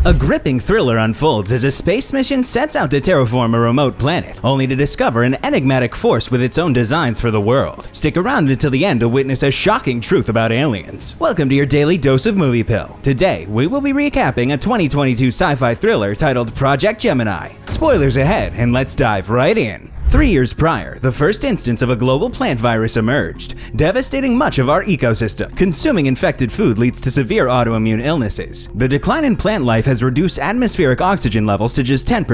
A gripping thriller unfolds as a space mission sets out to terraform a remote planet, only to discover an enigmatic force with its own designs for the world. Stick around until the end to witness a shocking truth about aliens. Welcome to your daily dose of Movie Pill. Today, we will be recapping a 2022 sci-fi thriller titled Project Gemini. Spoilers ahead, and let's dive right in. 3 years prior, the first instance of a global plant virus emerged, devastating much of our ecosystem. Consuming infected food leads to severe autoimmune illnesses. The decline in plant life has reduced atmospheric oxygen levels to just 10%,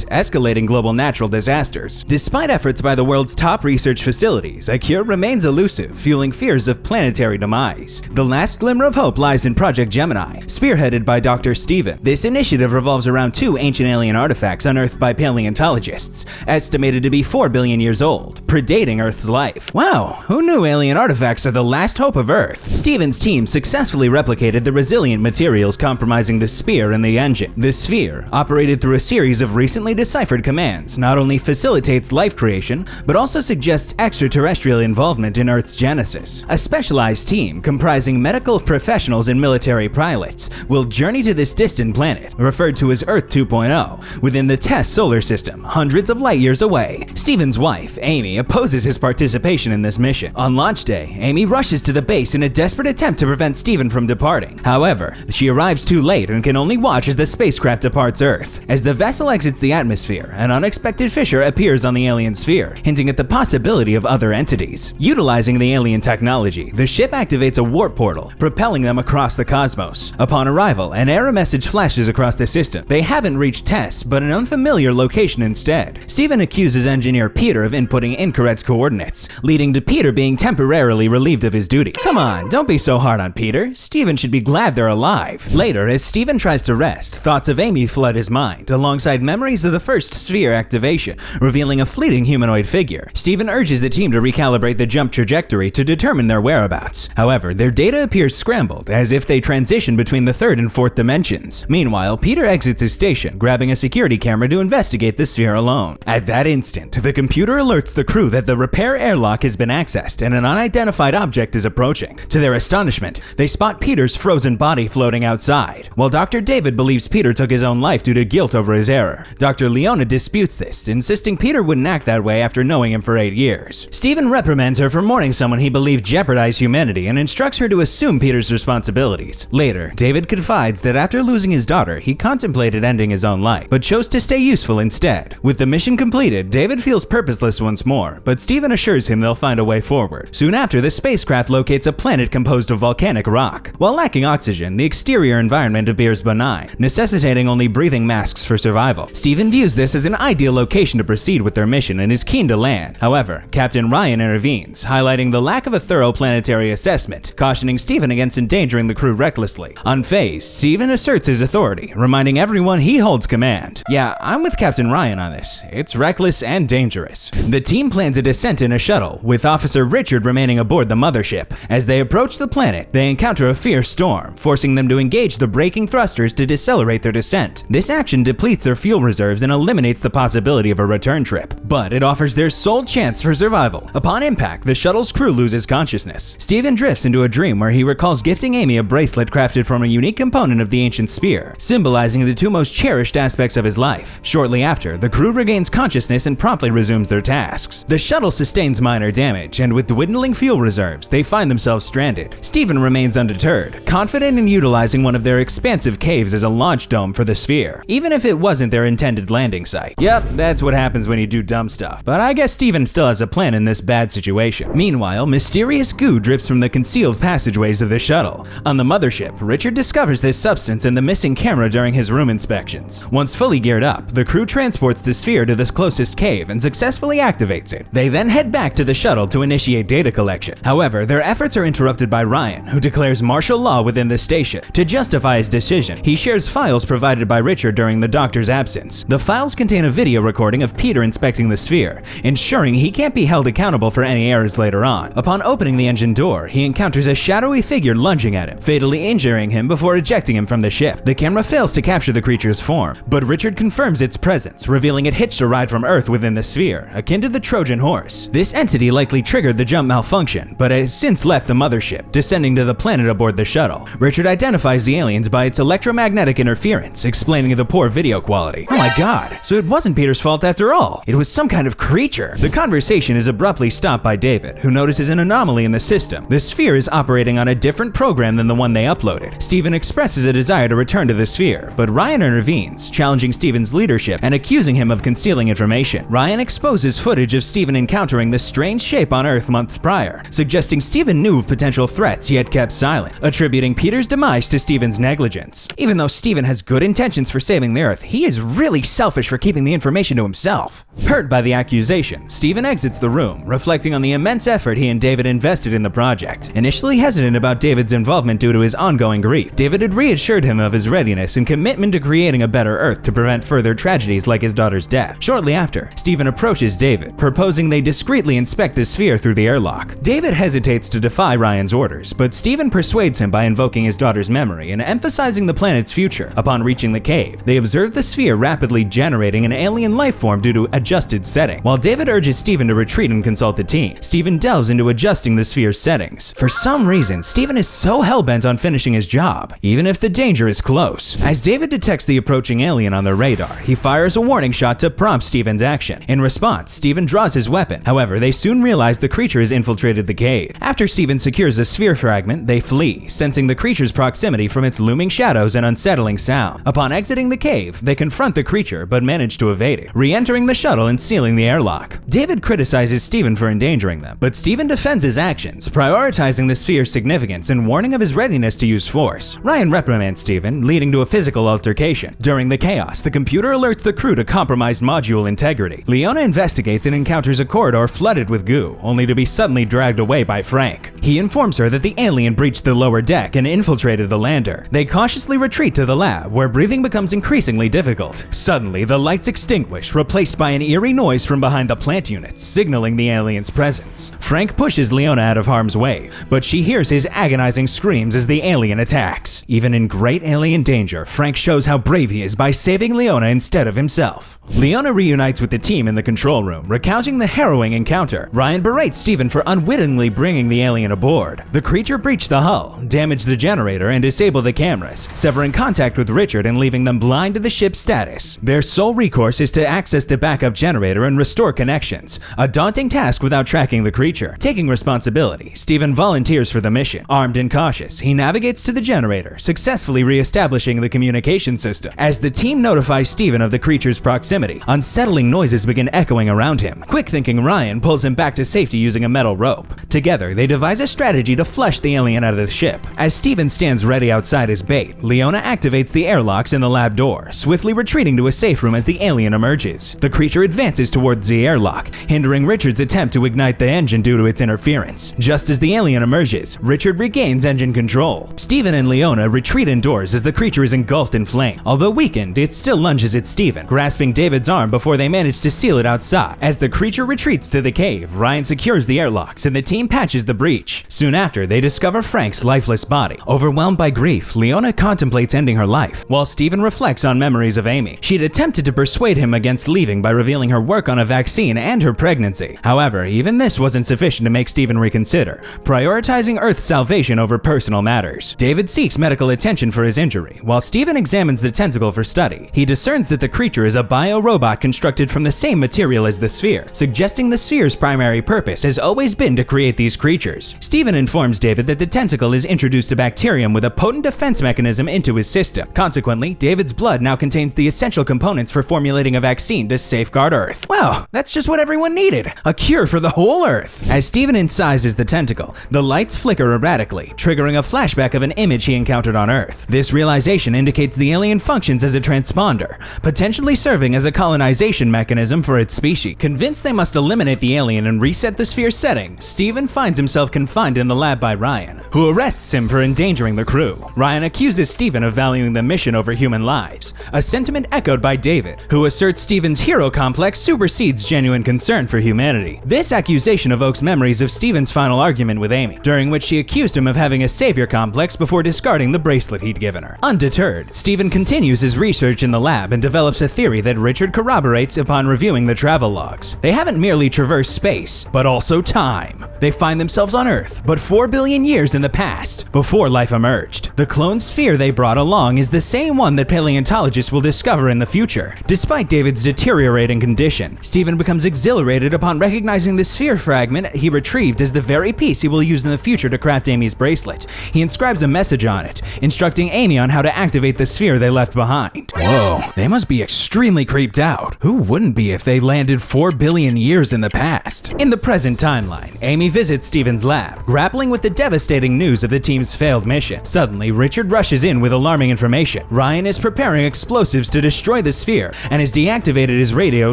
escalating global natural disasters. Despite efforts by the world's top research facilities, a cure remains elusive, fueling fears of planetary demise. The last glimmer of hope lies in Project Gemini, spearheaded by Dr. Steven. This initiative revolves around 2 ancient alien artifacts unearthed by paleontologists, estimated to be 4 billion years old, predating Earth's life. Wow, who knew alien artifacts are the last hope of Earth? Steven's team successfully replicated the resilient materials compromising the sphere and the engine. The sphere, operated through a series of recently deciphered commands, not only facilitates life creation, but also suggests extraterrestrial involvement in Earth's genesis. A specialized team, comprising medical professionals and military pilots, will journey to this distant planet, referred to as Earth 2.0, within the Tess solar system, hundreds of light years away. Steven's wife, Amy, opposes his participation in this mission. On launch day, Amy rushes to the base in a desperate attempt to prevent Steven from departing. However, she arrives too late and can only watch as the spacecraft departs Earth. As the vessel exits the atmosphere, an unexpected fissure appears on the alien sphere, hinting at the possibility of other entities. Utilizing the alien technology, the ship activates a warp portal, propelling them across the cosmos. Upon arrival, an error message flashes across the system. They haven't reached Tess, but an unfamiliar location instead. Steven accuses engineer Peter of inputting incorrect coordinates, leading to Peter being temporarily relieved of his duty. Come on, don't be so hard on Peter. Steven should be glad they're alive. Later, as Steven tries to rest, thoughts of Amy flood his mind, alongside memories of the first sphere activation, revealing a fleeting humanoid figure. Steven urges the team to recalibrate the jump trajectory to determine their whereabouts. However, their data appears scrambled, as if they transition between the 3rd and 4th dimensions. Meanwhile, Peter exits his station, grabbing a security camera to investigate the sphere alone. At that instant, the computer alerts the crew that the repair airlock has been accessed and an unidentified object is approaching. To their astonishment, they spot Peter's frozen body floating outside. While Dr. David believes Peter took his own life due to guilt over his error, Dr. Leona disputes this, insisting Peter wouldn't act that way after knowing him for 8 years. Steven reprimands her for mourning someone he believed jeopardized humanity and instructs her to assume Peter's responsibilities. Later, David confides that after losing his daughter, he contemplated ending his own life, but chose to stay useful instead. With the mission completed, David feels purposeless once more, but Steven assures him they'll find a way forward. Soon after, the spacecraft locates a planet composed of volcanic rock. While lacking oxygen, the exterior environment appears benign, necessitating only breathing masks for survival. Steven views this as an ideal location to proceed with their mission and is keen to land. However, Captain Ryan intervenes, highlighting the lack of a thorough planetary assessment, cautioning Steven against endangering the crew recklessly. Unfazed, Steven asserts his authority, reminding everyone he holds command. Yeah, I'm with Captain Ryan on this. It's reckless and dangerous. The team plans a descent in a shuttle, with Officer Richard remaining aboard the mothership. As they approach the planet, they encounter a fierce storm, forcing them to engage the braking thrusters to decelerate their descent. This action depletes their fuel reserves and eliminates the possibility of a return trip, but it offers their sole chance for survival. Upon impact, the shuttle's crew loses consciousness. Steven drifts into a dream where he recalls gifting Amy a bracelet crafted from a unique component of the ancient sphere, symbolizing the 2 most cherished aspects of his life. Shortly after, the crew regains consciousness and promptly resumes their tasks. The shuttle sustains minor damage, and with dwindling fuel reserves, they find themselves stranded. Steven remains undeterred, confident in utilizing one of their expansive caves as a launch dome for the sphere, even if it wasn't their intended landing site. Yep, that's what happens when you do dumb stuff, but I guess Steven still has a plan in this bad situation. Meanwhile, mysterious goo drips from the concealed passageways of the shuttle. On the mothership, Richard discovers this substance in the missing camera during his room inspections. Once fully geared up, the crew transports the sphere to the closest cave and successfully activates it. They then head back to the shuttle to initiate data collection. However, their efforts are interrupted by Ryan, who declares martial law within the station. To justify his decision, he shares files provided by Richard during the doctor's absence. The files contain a video recording of Peter inspecting the sphere, ensuring he can't be held accountable for any errors later on. Upon opening the engine door, he encounters a shadowy figure lunging at him, fatally injuring him before ejecting him from the ship. The camera fails to capture the creature's form, but Richard confirms its presence, revealing it hitched a ride from Earth within the the sphere, akin to the Trojan horse. This entity likely triggered the jump malfunction, but has since left the mothership, descending to the planet aboard the shuttle. Richard identifies the aliens by its electromagnetic interference, explaining the poor video quality. Oh my god, so it wasn't Peter's fault after all. It was some kind of creature. The conversation is abruptly stopped by David, who notices an anomaly in the system. The sphere is operating on a different program than the one they uploaded. Steven expresses a desire to return to the sphere, but Ryan intervenes, challenging Steven's leadership and accusing him of concealing information. Ryan exposes footage of Steven encountering the strange shape on Earth months prior, suggesting Steven knew of potential threats yet kept silent, attributing Peter's demise to Steven's negligence. Even though Steven has good intentions for saving the Earth, he is really selfish for keeping the information to himself. Hurt by the accusation, Steven exits the room, reflecting on the immense effort he and David invested in the project. Initially hesitant about David's involvement due to his ongoing grief, David had reassured him of his readiness and commitment to creating a better Earth to prevent further tragedies like his daughter's death. Shortly after, Steven approaches David, proposing they discreetly inspect the sphere through the airlock. David hesitates to defy Ryan's orders, but Steven persuades him by invoking his daughter's memory and emphasizing the planet's future. Upon reaching the cave, they observe the sphere rapidly generating an alien life form due to adjusted setting. While David urges Steven to retreat and consult the team, Steven delves into adjusting the sphere's settings. For some reason, Steven is so hellbent on finishing his job, even if the danger is close. As David detects the approaching alien on their radar, he fires a warning shot to prompt Steven's action. In response, Steven draws his weapon. However, they soon realize the creature has infiltrated the cave. After Steven secures a sphere fragment, they flee, sensing the creature's proximity from its looming shadows and unsettling sound. Upon exiting the cave, they confront the creature but manage to evade it, re-entering the shuttle and sealing the airlock. David criticizes Steven for endangering them, but Steven defends his actions, prioritizing the sphere's significance and warning of his readiness to use force. Ryan reprimands Steven, leading to a physical altercation. During the chaos, the computer alerts the crew to compromised module integrity. Leona investigates and encounters a corridor flooded with goo, only to be suddenly dragged away by Frank. He informs her that the alien breached the lower deck and infiltrated the lander. They cautiously retreat to the lab, where breathing becomes increasingly difficult. Suddenly, the lights extinguish, replaced by an eerie noise from behind the plant units, signaling the alien's presence. Frank pushes Leona out of harm's way, but she hears his agonizing screams as the alien attacks. Even in great alien danger, Frank shows how brave he is by saving Leona instead of himself. Leona reunites with the team in the control room, recounting the harrowing encounter. Ryan berates Steven for unwittingly bringing the alien aboard. The creature breached the hull, damaged the generator, and disabled the cameras, severing contact with Richard and leaving them blind to the ship's status. Their sole recourse is to access the backup generator and restore connections, a daunting task without tracking the creature. Taking responsibility, Steven volunteers for the mission. Armed and cautious, he navigates to the generator, successfully re-establishing the communication system. As the team notifies Steven of the creature's proximity, unsettling noises begin echoing around him. Quick-thinking Ryan pulls him back to safety using a metal rope. Together, they devise a strategy to flush the alien out of the ship. As Steven stands ready outside his bait, Leona activates the airlocks in the lab door, swiftly retreating to a safe room as the alien emerges. The creature advances towards the airlock, hindering Richard's attempt to ignite the engine due to its interference. Just as the alien emerges, Richard regains engine control. Steven and Leona retreat indoors as the creature is engulfed in flame. Although weakened, it still lunges at Steven, grasping David's arm before they manage to seal it outside. As the creature retreats to the cave, Ryan secures the airlocks and the team patches the breach. Soon after, they discover Frank's lifeless body. Overwhelmed by grief, Leona contemplates ending her life, while Steven reflects on memories of Amy. She had attempted to persuade him against leaving by revealing her work on a vaccine and her pregnancy. However, even this wasn't sufficient to make Steven reconsider, prioritizing Earth's salvation over personal matters. David seeks medical attention for his injury, while Steven examines the tentacle for study. He discerns that the creature is a bio-robot constructed from the same material as the sphere, suggesting the sphere's primary purpose has always been to create these creatures. Steven informs David that the tentacle has introduced a bacterium with a potent defense mechanism into his system. Consequently, David's blood now contains the essential components for formulating a vaccine to safeguard Earth. Wow, that's just what everyone needed! A cure for the whole Earth! As Steven incisors the tentacle, the lights flicker erratically, triggering a flashback of an image he encountered on Earth. This realization indicates the alien functions as a transponder, potentially serving as a colonization mechanism for its species. Convinced they must eliminate the alien and reset the sphere's setting, Steven finds himself confined in the lab by Ryan, who arrests him for endangering the crew. Ryan accuses Steven of valuing the mission over human lives, a sentiment echoed by David, who asserts Steven's hero complex supersedes genuine concern for humanity. This accusation evokes memories of Steven's final argument with Amy, during which she accused him of having a savior complex before discarding the bracelet he'd given her. Undeterred, Steven continues his research in the lab and develops a theory that Richard corroborates upon reviewing reviewing the travel logs. They haven't merely traversed space, but also time. They find themselves on Earth, but 4 billion years in the past, before life emerged. The cloned sphere they brought along is the same one that paleontologists will discover in the future. Despite David's deteriorating condition, Steven becomes exhilarated upon recognizing the sphere fragment he retrieved as the very piece he will use in the future to craft Amy's bracelet. He inscribes a message on it, instructing Amy on how to activate the sphere they left behind. Whoa, they must be extremely creeped out. Who wouldn't be if they landed 4 billion years in the past? In the present timeline, Amy visits Steven's lab, grappling with the devastating news of the team's failed mission. Suddenly, Richard rushes in with alarming information. Ryan is preparing explosives to destroy the sphere and has deactivated his radio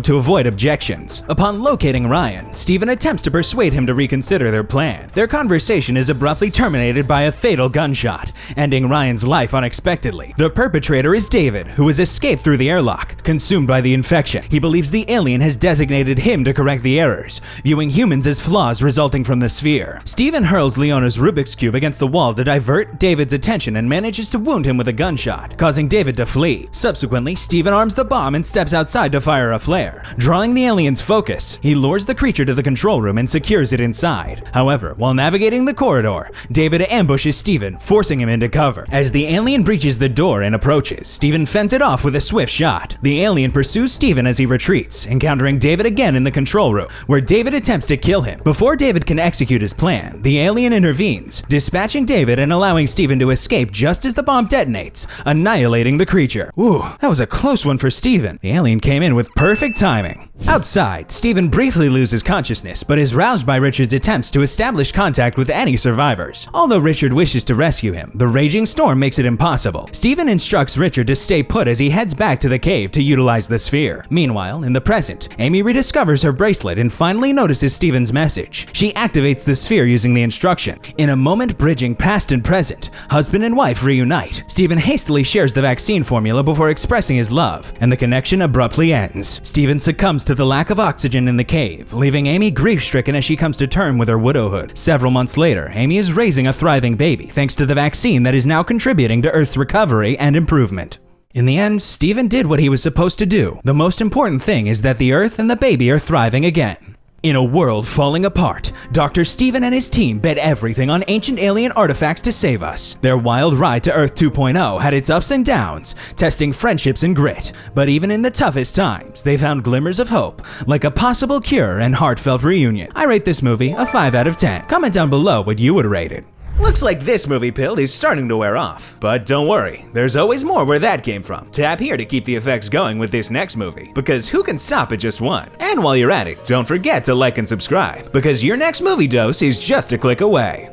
to avoid objections. Upon locating Ryan, Steven attempts to persuade him to reconsider their plan. Their conversation is abruptly terminated by a fatal gunshot, ending Ryan's life unexpectedly. The perpetrator is David, who has escaped through the airlock. Consumed by the infection, he believes the alien has designated him to correct the errors, viewing humans as flaws resulting from the sphere. Steven hurls Leona's Rubik's Cube against the wall to divert David's attention and manages to wound him with a gunshot, causing David to flee. Subsequently, Steven arms the bomb and steps outside to fire a flare. Drawing the alien's focus, he lures the creature to the control room and secures it inside. However, while navigating the corridor, David ambushes Steven, forcing him into cover. As the alien breaches the door and approaches, Steven fends it off with a swift shot. The alien pursues Steven as he retreats, encountering David again in the control room, where David attempts to kill him. Before David can execute his plan, the alien intervenes, dispatching David and allowing Steven to escape just as the bomb detonates, annihilating the creature. Ooh, that was a close one for Steven. The alien came in with perfect timing. Outside, Steven briefly loses consciousness, but is roused by Richard's attempts to establish contact with any survivors. Although Richard wishes to rescue him, the raging storm makes it impossible. Steven instructs Richard to stay put as he heads back to the cave to utilize the sphere. Meanwhile, in the present, Amy rediscovers her bracelet and finally notices Steven's message. She activates the sphere using the instruction. In a moment bridging past and present, husband and wife reunite. Steven hastily shares the vaccine formula before expressing his love, and the connection abruptly ends. Steven succumbs to the lack of oxygen in the cave, leaving Amy grief-stricken as she comes to term with her widowhood. Several months later, Amy is raising a thriving baby thanks to the vaccine that is now contributing to Earth's recovery and improvement. In the end, Steven did what he was supposed to do. The most important thing is that the Earth and the baby are thriving again. In a world falling apart, Dr. Steven and his team bet everything on ancient alien artifacts to save us. Their wild ride to Earth 2.0 had its ups and downs, testing friendships and grit. But even in the toughest times, they found glimmers of hope, like a possible cure and heartfelt reunion. I rate this movie a 5 out of 10. Comment down below what you would rate it. Looks like this movie pill is starting to wear off. But don't worry, there's always more where that came from. Tap here to keep the effects going with this next movie, because who can stop at just one? And while you're at it, don't forget to like and subscribe, because your next movie dose is just a click away.